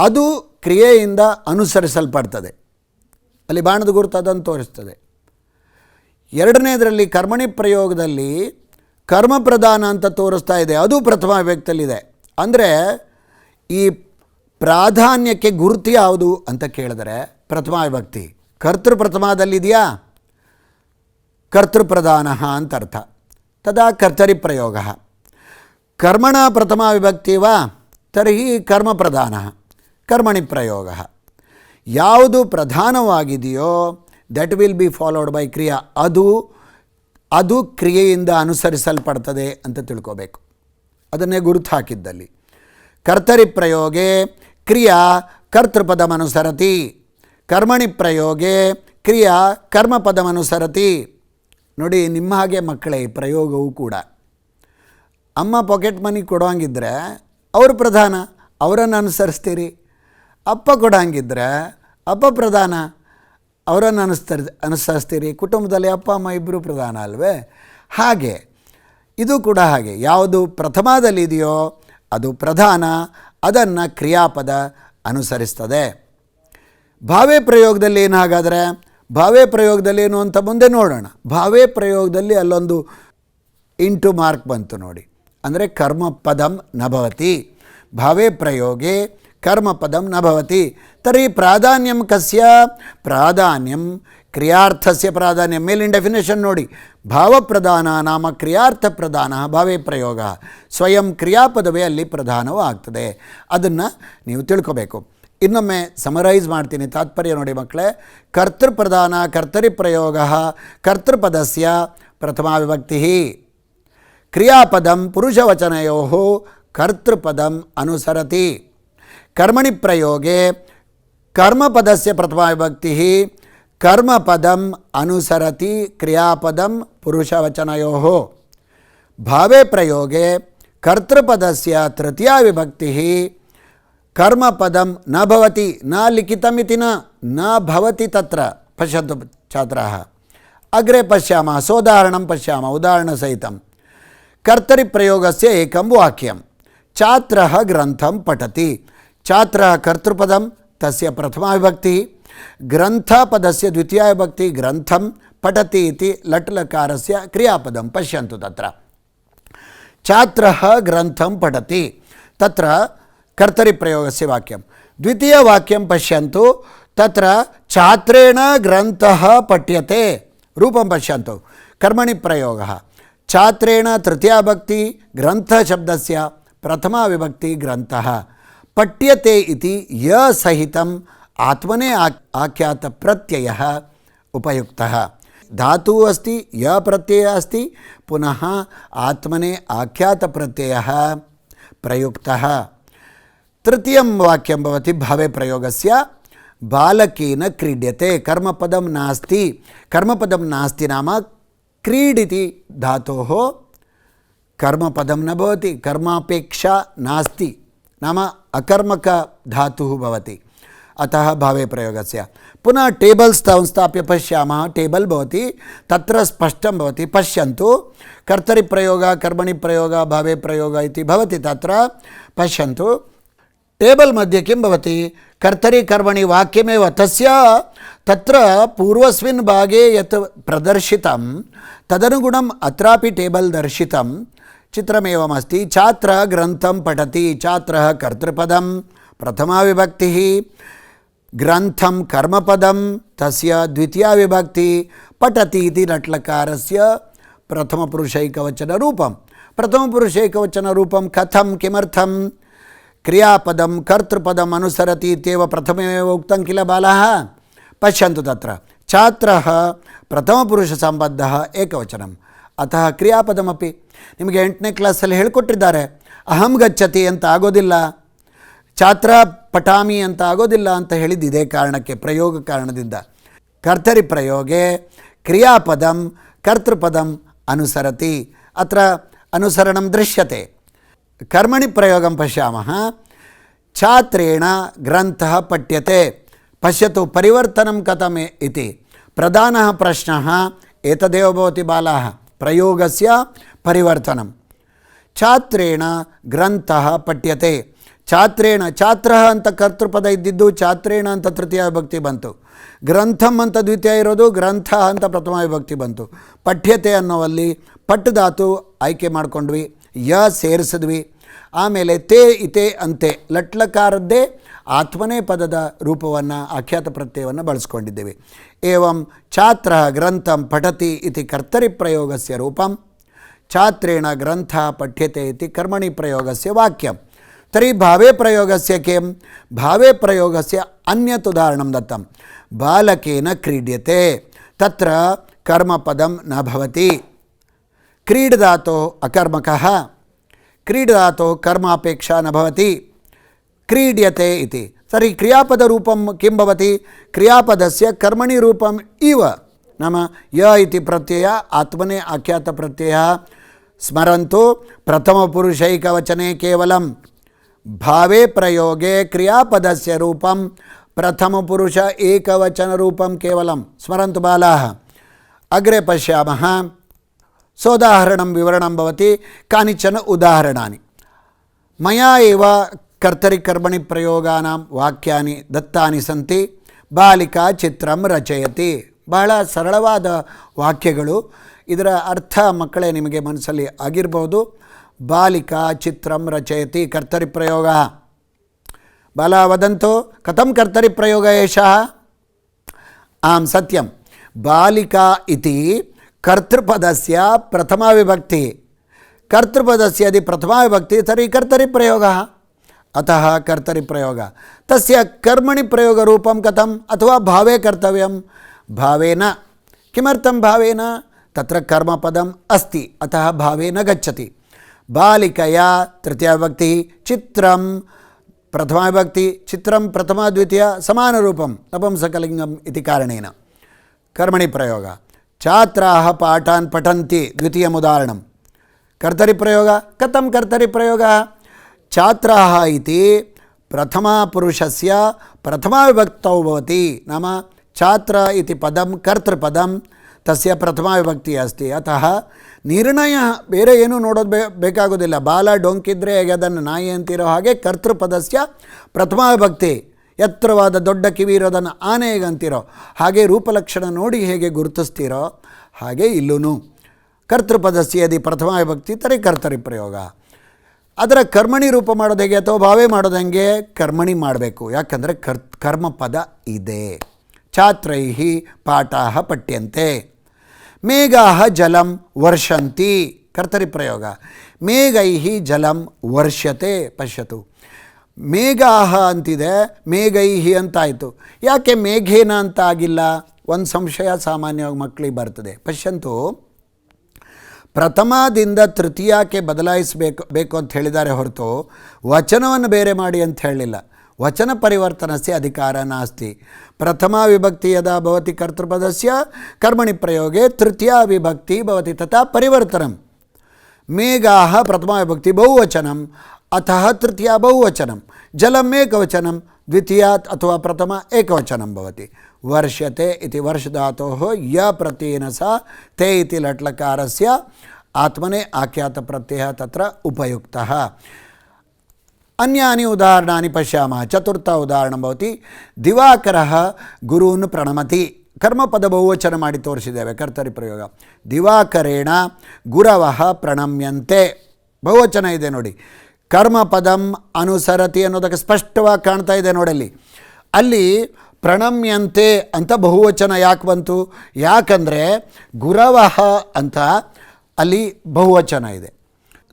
ಅದು ಕ್ರಿಯೆಯಿಂದ ಅನುಸರಿಸಲ್ಪಡ್ತದೆ. ಅಲ್ಲಿ ಬಾಣದ ಗುರುತು ಅದನ್ನು ತೋರಿಸ್ತದೆ. ಎರಡನೇದರಲ್ಲಿ ಕರ್ಮಣಿ ಪ್ರಯೋಗದಲ್ಲಿ ಕರ್ಮ ಪ್ರಧಾನ ಅಂತ ತೋರಿಸ್ತಾ ಇದೆ, ಅದು ಪ್ರಥಮ ವ್ಯಕ್ತಿಯಲ್ಲಿದೆ. ಅಂದರೆ ಈ ಪ್ರಾಧಾನ್ಯಕ್ಕೆ ಗುರುತು ಯಾವುದು ಅಂತ ಕೇಳಿದರೆ ಪ್ರಥಮ ವಿಭಕ್ತಿ. ಕರ್ತೃ ಪ್ರಥಮದಲ್ಲಿದೆಯಾ, ಕರ್ತೃಪ್ರಧಾನ ಅಂತ ಅರ್ಥ. ತದಾ ಕರ್ತರಿ ಪ್ರಯೋಗ. ಕರ್ಮಣ ಪ್ರಥಮ ವಿಭಕ್ತಿ ವಾ ತರ್ಹಿ ಕರ್ಮ ಪ್ರಧಾನ ಕರ್ಮಣಿ ಪ್ರಯೋಗ. ಯಾವುದು ಪ್ರಧಾನವಾಗಿದೆಯೋ that will be followed by ಕ್ರಿಯಾ, ಅದು ಕ್ರಿಯೆಯಿಂದ ಅನುಸರಿಸಲ್ಪಡ್ತದೆ ಅಂತ ತಿಳ್ಕೋಬೇಕು. ಅದನ್ನೇ ಗುರುತು ಹಾಕಿದ್ದಲ್ಲಿ. ಕರ್ತರಿ ಪ್ರಯೋಗೆ ಕ್ರಿಯಾ ಕರ್ತೃಪದಮನುಸರತಿ, ಕರ್ಮಣಿ ಪ್ರಯೋಗೆ ಕ್ರಿಯಾ ಕರ್ಮಪದಮನುಸರತಿ. ನೋಡಿ, ನಿಮ್ಮ ಹಾಗೆ ಮಕ್ಕಳೇ ಈ ಪ್ರಯೋಗವೂ ಕೂಡ. ಅಮ್ಮ ಪಾಕೆಟ್ ಮನಿ ಕೊಡೋಂಗಿದ್ರೆ ಅವರು ಪ್ರಧಾನ, ಅವರನ್ನು ಅನುಸರಿಸ್ತೀರಿ. ಅಪ್ಪ ಕೊಡೋಂಗಿದ್ರೆ ಅಪ್ಪ ಪ್ರಧಾನ, ಅವರನ್ನು ಅನುಸರಿಸ್ತೀರಿ. ಕುಟುಂಬದಲ್ಲಿ ಅಪ್ಪ ಅಮ್ಮ ಇಬ್ಬರು ಪ್ರಧಾನ ಅಲ್ವೇ? ಹಾಗೆ ಇದು ಕೂಡ ಹಾಗೆ. ಯಾವುದು ಪ್ರಥಮದಲ್ಲಿದೆಯೋ ಅದು ಪ್ರಧಾನ, ಅದನ್ನು ಕ್ರಿಯಾಪದ ಅನುಸರಿಸ್ತದೆ. ಭಾವೇ ಪ್ರಯೋಗದಲ್ಲಿ ಏನು ಹಾಗಾದರೆ? ಭಾವೇ ಪ್ರಯೋಗದಲ್ಲಿ ಏನು ಅಂತ ಮುಂದೆ ನೋಡೋಣ. ಭಾವೇ ಪ್ರಯೋಗದಲ್ಲಿ ಅಲ್ಲೊಂದು ಇಂಟು ಮಾರ್ಕ್ ಬಂತು ನೋಡಿ. ಅಂದರೆ ಕರ್ಮಪದಂ ನಭವತಿ. ಭಾವೇ ಪ್ರಯೋಗೆ ಕರ್ಮಪದಂ ನಭವತಿ. ತರ್ಹಿ ಪ್ರಾಧಾನ್ಯಂ ಕಸ್ಯ? ಪ್ರಾಧಾನ್ಯಂ ಕ್ರಿಯಾರ್ಥಸ್ಯ ಪ್ರಾಧಾನ್ಯ. ಮೇಲಿನ ಡೆಫಿನೇಷನ್ ನೋಡಿ. ಭಾವಪ್ರಧಾನ ನಾಮ ಕ್ರಿಯಾರ್ಥ ಪ್ರಧಾನ ಭಾವೇ ಪ್ರಯೋಗ. ಸ್ವಯಂ ಕ್ರಿಯಾಪದವೇ ಅಲ್ಲಿ ಪ್ರಧಾನವಾಗ್ತದೆ. ಅದನ್ನು ನೀವು ತಿಳ್ಕೋಬೇಕು. ಇನ್ನೊಮ್ಮೆ ಸಮರೈಸ್ ಮಾಡ್ತೀನಿ, ತಾತ್ಪರ್ಯ ನೋಡಿ ಮಕ್ಕಳೇ. ಕರ್ತೃಪ್ರಧಾನ ಕರ್ತರಿ ಪ್ರಯೋಗ ಕರ್ತೃಪದಸ್ಯ ಪ್ರಥಮ ವಿಭಕ್ತಿ. ಕ್ರಿಯಾಪದಂ ಪುರುಷವಚನಯೋ ಕರ್ತೃಪದಂ ಅನುಸರತಿ. ಕರ್ಮಣಿ ಪ್ರಯೋಗೆ ಕರ್ಮಪದಸ್ಯ ಪ್ರಥಮ ವಿಭಕ್ತಿ ಕರ್ಮಪದಂ ಅನುಸರತಿ ಕ್ರಿಯಾಪದಂ ಪುರುಷವಚನಯೋ. ಭಾವೇ ಪ್ರಯೋಗೆ ಕರ್ತೃಪದಸ್ಯ ತೃತೀಯ ವಿಭಕ್ತಿ ಕರ್ಮಪದಂ ನ ಭವತಿ. ನ ಲಿಖಿತಮಿತಿ ನ ಭವತಿ ತತ್ರ. ಪಶ್ಯಂತು ಛಾತ್ರಾಃ. ಅಗ್ರೆ ಪಶ್ಯಾಮಃ. ಸೋದಾಹರಣಂ ಪಶ್ಯಾಮಃ ಉದಾಹರಣಸಹಿತಂ. ಕರ್ತರಿ ಪ್ರಯೋಗಸ್ಯ ಏಕಂ ವಾಕ್ಯಂ. ಛಾತ್ರಃ ಗ್ರಂಥಂ ಪಠತಿ. ಛಾತ್ರಃ ಕರ್ತೃಪದಂ ತಸ್ಯ ಪ್ರಥಮ ವಿಭಕ್ತಿ, ಗ್ರಂಥಪದಸ್ಯ ದ್ವಿತೀಯ ವಿಭಕ್ತಿ ಗ್ರಂಥಂ ಪಠತಿ ಇತಿ ಲಟ್ಲಕಾರಸ್ಯ ಕ್ರಿಯಾಪದಂ. ಪಶ್ಯಂತು ತತ್ರ ಛಾತ್ರಃ ಗ್ರಂಥಂ ಪಠತಿ ತತ್ರ ಕರ್ತರಿ ಪ್ರಯೋಗಸ್ಯ ವಾಕ್ಯಂ. ದ್ವಿತೀಯ ವಾಕ್ಯಂ ಪಶ್ಯಂತು ತತ್ರ ಛಾತ್ರೇಣ ಗ್ರಂಥಃ ಪಠ್ಯತೆ. ರೂಪಂ ಪಶ್ಯಂತು. ಕರ್ಮಣಿ ಪ್ರಯೋಗ ಛಾತ್ರೇಣ ತೃತೀಯ ವಿಭಕ್ತಿ ಗ್ರಂಥ ಶಬ್ದಸ್ಯ ಪ್ರಥಮ ವಿಭಕ್ತಿ ಗ್ರಂಥಃ. ಪಠ್ಯತೆ ಇತಿ ಯ ಸಹಿತಂ ಆತ್ಮನೇ ಆಖ್ಯಾತ ಪ್ರತ್ಯಯಃ ಉಪಯುಕ್ತಃ. ಧಾತು अस्ति, ಯ ಪ್ರತ್ಯಯ अस्ति, ಪುನಃ ಆತ್ಮನೇ ಆಖ್ಯಾತ ಪ್ರತ್ಯಯಃ ಪ್ರಯುಕ್ತಃ. ತೃತೀಯಂ ವಾಕ್ಯಂ ಭವತಿ ಭಾವೇ ಪ್ರಯೋಗಸ್ಯ ಬಾಲಕೇನ ಕ್ರೀಡ್ಯತೆ. ಕರ್ಮಪದಂ ನಾಸ್ತಿ. ಕರ್ಮಪದಂ ನಾಸ್ತಿ ನಾಮ ಕ್ರೀಡಿತಿ ಧಾತೋಃ कर्मपदं न भवति, कर्मापेक्षा नास्ति, नाम अकर्मकधातुः भवति, अतः भावे प्रयोगस्य। पुनः टेबल् संस्थाप्य पश्यामः, टेबल् भवति, तत्र स्पष्टं भवति, पश्यन्तु कर्तरिप्रयोगः कर्मणिप्रयोगः भावे प्रयोगः इति भवति, तत्र पश्यन्तु टेबल् मध्ये किं भवति, कर्तरि कर्मणि वाक्यमेव तस्य तत्र पूर्वस्मिन् भागे यत् प्रदर्शितं तदनुगुणम् अत्रापि टेबल् दर्शितं। चित्रमेवमस्ति, छात्रः ग्रन्थं पठति, छात्रः कर्तृपदं प्रथमा विभक्तिः, ग्रन्थं कर्मपदं तस्य द्वितीया विभक्ति, पठति इति लट्लकारस्य प्रथमपुरुषैकवचनरूपं। प्रथमपुरुषैकवचनरूपं कथं, किमर्थं, क्रियापदं कर्तृपदम् अनुसरति इत्येव प्रथममेव उक्तं किल बालः। पश्यन्तु तत्र छात्रः प्रथमपुरुषसम्बद्धः एकवचनम्, अतः क्रियापदमपि ನಿಮಗೆ 8ನೇ ಕ್ಲಾಸಲ್ಲಿ ಹೇಳಿಕೊಟ್ಟಿದ್ದಾರೆ. ಅಹಂ ಗಚ್ಚತಿ ಅಂತ ಆಗೋದಿಲ್ಲ, ಛಾತ್ರ ಪಠಾಮಿ ಅಂತ ಆಗೋದಿಲ್ಲ ಅಂತ ಹೇಳಿದ್ದು ಇದೇ ಕಾರಣಕ್ಕೆ, ಪ್ರಯೋಗ ಕಾರಣದಿಂದ. ಕರ್ತರಿ ಪ್ರಯೋಗೆ ಕ್ರಿಯಾಪದಂ ಕರ್ತೃಪದಂ ಅನುಸರತಿ, ಅತ್ರ ಅನುಸರಣಂ ದೃಶ್ಯತೆ. कर्मणि प्रयोगं पश्यामः, छात्रेण ग्रन्थः पठ्यते, पश्यतु परिवर्तनं कथम् इति प्रधानः प्रश्नः एतदेव भवति बालाः, प्रयोगस्य परिवर्तनं। छात्रेण ग्रन्थः पठ्यते, छात्रेण छात्रः ಅಂತ ಕರ್ತೃಪದ ಇದ್ದಿದ್ದು, ಛಾತ್ರೇಣ ಅಂತ ತೃತೀಯ ವಿಭಕ್ತಿ ಬಂತು, ಗ್ರಂಥಂ ಅಂತ ದ್ವಿತೀಯ ಇರೋದು, ಗ್ರಂಥ ಅಂತ ಪ್ರಥಮ ವಿಭಕ್ತಿ ಬಂತು. ಪಠ್ಯತೆ ಅನ್ನೋವಲ್ಲಿ ಪಟ್ಟು ಧಾತು ಆಯ್ಕೆ ಮಾಡಿಕೊಂಡ್ವಿ, ಯ ಸೇರಿಸಿದ್ವಿ, ಆಮೇಲೆ ತೇ ಇತೆ ಅಂತೆ ಲಟ್ಲಕಾರದ್ದೇ ಆತ್ಮನೇ ಪದದ ರೂಪವನ್ನು ಆಖ್ಯಾತ ಪ್ರತ್ಯಯವನ್ನು ಬಳಸ್ಕೊಂಡಿದ್ದೇವೆ. ಏವಂ ಛಾತ್ರ ಗ್ರಂಥಂ ಪಠತಿ ಇತಿ ಕರ್ತರಿ ಪ್ರಯೋಗಸ್ಯ ರೂಪಂ, ಛಾತ್ರೇಣ ಗ್ರಂಥ ಪಠ್ಯತೆ ಇತಿ ಕರ್ಮಣಿ ಪ್ರಯೋಗಸ್ಯ ವಾಕ್ಯಂ. तर्हि भावे प्रयोगस्य किं, भावे प्रयोगस्य अन्यत् उदाहरणं दत्तं, बालकेन क्रीड्यते, तत्र कर्मपदं न भवति, क्रीडधातोः अकर्मकः, क्रीडधातोः कर्मापेक्षा न भवति, क्रीड्यते इति. तर्हि क्रियापदरूपं किं भवति, क्रियापदस्य कर्मणि रूपम् इव, नाम य इति प्रत्यय आत्मने आख्यातप्रत्ययः. स्मरन्तु प्रथमपुरुषैकवचने केवलं भावे प्रयोगे क्रियापदस्य रूपं प्रथमपुरुष एकवचनरूपं केवलं स्मरन्तु बालाः. अग्रे पश्यामः, सोदाहरणं विवरणं भवति, कानिचन उदाहरणानि मया एव कर्तरि कर्मणि प्रयोगानां वाक्यानि दत्तानि सन्ति. बालिका चित्रं रचयति, ಬಹಳ ಸರಳವಾದ ವಾಕ್ಯಗಳು, ಇದರ ಅರ್ಥ ಮಕ್ಕಳೇ ನಿಮಗೆ ಮನಸ್ಸಲ್ಲಿ ಆಗಿರಬಹುದು. बालिका चित्रं रचयति कर्तरि प्रयोग, बाला वदन्तु कथं कर्तरि प्रयोग एषः. आं सत्यं, बालिका इति कर्तृपदस्य प्रथमा विभक्ति, कर्तृपदस्य यदि प्रथमा विभक्ति तर्हि कर्तरि प्रयोगः, अतः कर्तरि प्रयोग. तस्य कर्मणि प्रयोगरूपं कथम्, अथवा भावे कर्तव्यं, भावेन. किमर्थं भावेन, तत्र कर्मपदम् अस्ति, अतः भावेन गच्छति. बालिकया तृतीया विभक्ति, चित्रं प्रथमा विभक्ति, चित्रं प्रथमा द्वितीय समानरूपं नपुंसकलिङ्गम् इति कारणेन कर्मणि प्रयोग. छात्राः पाठान् पठन्ति द्वितीयम् उदाहरणं, कर्तरि प्रयोग. कथं कर्तरि प्रयोगः, छात्राः इति प्रथमापुरुषस्य प्रथमा विभक्तौ भवति, नाम छात्र इति पदं कर्तृपदं तस्य प्रथमा विभक्ति अस्ति, अतः ನಿರ್ಣಯ ಬೇರೆ ಏನೂ ನೋಡೋದು ಬೇಕಾಗೋದಿಲ್ಲ. ಬಾಲ ಡೊಂಕಿದ್ರೆ ಹೇಗೆ ಅದನ್ನು ನಾಯಿ ಅಂತಿರೋ ಹಾಗೆ ಕರ್ತೃಪದಸ್ಯ ಪ್ರಥಮ ವಿಭಕ್ತಿ, ಎತ್ತರವಾದ ದೊಡ್ಡ ಕಿವಿ ಇರೋದನ್ನು ಆನೆ ಹೇಗೆ ಅಂತಿರೋ ಹಾಗೆ ರೂಪಲಕ್ಷಣ ನೋಡಿ ಹೇಗೆ ಗುರುತಿಸ್ತೀರೋ ಹಾಗೆ ಇಲ್ಲೂ ಕರ್ತೃಪದಸ್ಯ ಯದಿ ಪ್ರಥಮ ವಿಭಕ್ತಿ ತರಿ ಕರ್ತರಿ ಪ್ರಯೋಗ. ಅದರ ಕರ್ಮಣಿ ರೂಪ ಮಾಡೋದು ಹೇಗೆ ಅಥವಾ ಭಾವೇ ಮಾಡೋದು ಹೆಂಗೆ, ಕರ್ಮಣಿ ಮಾಡಬೇಕು, ಯಾಕಂದರೆ ಕರ್ಮಪದ ಇದೆ. ಛಾತ್ರೈಃ ಪಾಠಾಃ ಪಠ್ಯಂತೆ, ಮೇಘಾಃ ಜಲಂ ವರ್ಷಂತಿ ಕರ್ತರಿ ಪ್ರಯೋಗ, ಮೇಘೈಃ ಜಲಂ ವರ್ಷತೆ. ಪಶ್ಯತು, ಮೇಘಾಃ ಅಂತಿದೆ, ಮೇಘೈಃ ಅಂತಾಯಿತು, ಯಾಕೆ ಮೇಘೇನ ಅಂತ ಆಗಿಲ್ಲ, ಒಂದು ಸಂಶಯ ಸಾಮಾನ್ಯವಾಗಿ ಮಕ್ಕಳಿಗೆ ಬರ್ತದೆ. ಪಶ್ಯಂತು, ಪ್ರಥಮದಿಂದ ತೃತೀಯಕ್ಕೆ ಬದಲಾಯಿಸಬೇಕು ಅಂತ ಹೇಳಿದ್ದಾರೆ ಹೊರತು ವಚನವನ್ನು ಬೇರೆ ಮಾಡಿ ಅಂತ ಹೇಳಲಿಲ್ಲ. ವಚನ ಪರಿವರ್ತನಸ್ಯ ಅಧಿಕಾರ ನಾಸ್ತಿ. ಪ್ರಥಮ ವಿಭಕ್ತಿ ಯದಾ ಭವತಿ ಕರ್ತೃಪದಸ್ಯ ಕರ್ಮಣಿ ಪ್ರಯೋಗೆ ತೃತೀಯ ವಿಭಕ್ತಿ ಭವತಿ ತಥಾ ಪರಿವರ್ತನಂ. ಮೇಘಾಃ ಪ್ರಥಮಾ ವಿಭಕ್ತಿ ಬಹುವಚನಂ ಅತಃ ತೃತೀಯ ಬಹುವಚನಂ ಜಲಂ ಏಕವಚನಂ ದ್ವಿತೀಯಾತ್ ಅಥವಾ ಪ್ರಥಮ ಏಕವಚನಂ ಭವತಿ ವರ್ಷತೆ ಇತಿ ವರ್ಷಧಾತೋಃ ಯ ಪ್ರತ್ಯಯೇನ ಸಹ ತೇ ಇತಿ ಲಟ್ಲಕಾರಸ್ಯ ಆತ್ಮನೆ ಆಖ್ಯಾತ ಪ್ರತ್ಯಯ ತತ್ರ ಉಪಯುಕ್ತಃ अन्यानि उदाहरणानि पश्यामः चतुर्थ उदाहरणं भवति दिवाकरः गुरून् प्रणमति कर्मपद बहुवचन ಮಾಡಿ ತೋರಿಸಿದ್ದೇವೆ ಕರ್ತರಿ ಪ್ರಯೋಗ ದಿವಾಕರೇಣ ಗುರವಃ ಪ್ರಣಮ್ಯಂತೆ ಬಹುವಚನ ಇದೆ ನೋಡಿ ಕರ್ಮಪದಂ ಅನುಸರತಿ ಅನ್ನೋದಕ್ಕೆ ಸ್ಪಷ್ಟವಾಗಿ ಕಾಣ್ತಾ ಇದೆ ನೋಡಲ್ಲಿ ಅಲ್ಲಿ ಪ್ರಣಮ್ಯಂತೆ ಅಂತ ಬಹುವಚನ ಯಾಕೆ ಬಂತು ಯಾಕಂದರೆ ಗುರವಃ ಅಂತ ಅಲ್ಲಿ ಬಹುವಚನ ಇದೆ